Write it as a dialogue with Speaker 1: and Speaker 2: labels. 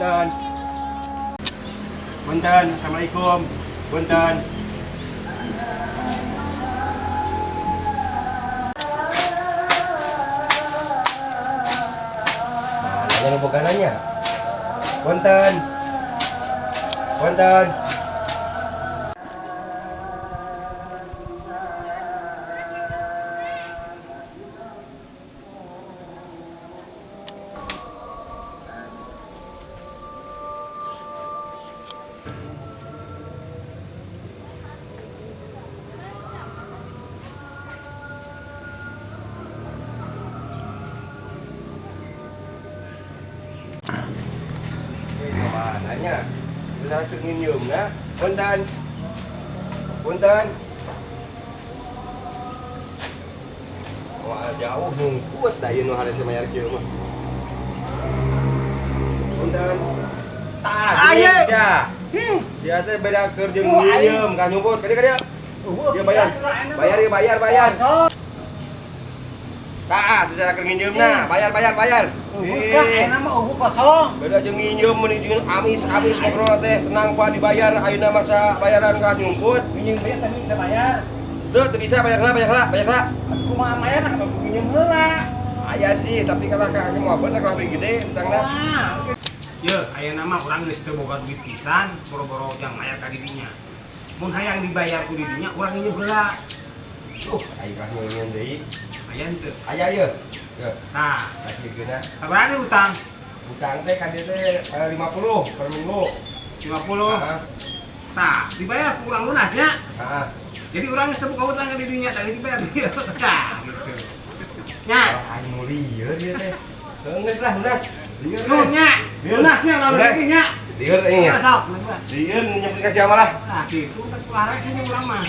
Speaker 1: Punten. Punten, assalamualaikum. Punten. Jangan lupa kanannya. Punten. Punten. Nanya, saya kenginium na, punten, punten. Wah jauh kuat dah ini hari saya bayar kieu mah. Punten. Tah, ya. Dia teh beda keur jeung nginium, ka nyumput ka dia. Dia bayar. Tah, secara keur nginiumna, bayar.
Speaker 2: Bukan, enak mah kosong.
Speaker 1: Beda jeung nginjem menuju amis ngobrol teh tenang Pak dibayar ayeuna masa bayaran ka nyumput.
Speaker 2: Minjem bayar tapi bisa bayar.
Speaker 1: Teu bisa bayar heula.
Speaker 2: Kumaha bayar kan minjem heula.
Speaker 1: Aya sih, tapi kalau ka mau bener kalau gede tentangna.
Speaker 2: Ye, ayeuna mah urang geus teu boga duit pisan, boro-boro jang mayar ka didinya. Mun hayang dibayar ku didinya, urang minjem heula.
Speaker 1: Aya ka nyeun deui.
Speaker 2: Aya henteu.
Speaker 1: Aya ye.
Speaker 2: Nah,
Speaker 1: Lagi geuna.
Speaker 2: sabaraha utang?
Speaker 1: Utang teh ka dieu teh 50 per minggu.
Speaker 2: 50.
Speaker 1: Heeh.
Speaker 2: Tah, dibayar ku urang lunasnya.
Speaker 1: Heeh.
Speaker 2: Jadi urang geus teu boga utang ka didinya, tadi dibayar dia. Tah, gitu. Nya,
Speaker 1: Anu lieur ieu teh. Geus lah lunas. Lieur.
Speaker 2: nu nya, lunasnya lawan lagi nya.
Speaker 1: Lieur ieu.
Speaker 2: Sok,
Speaker 1: Lieur nyamperin ka siapa lah?
Speaker 2: nah gitu kan kuarek sini urang mah.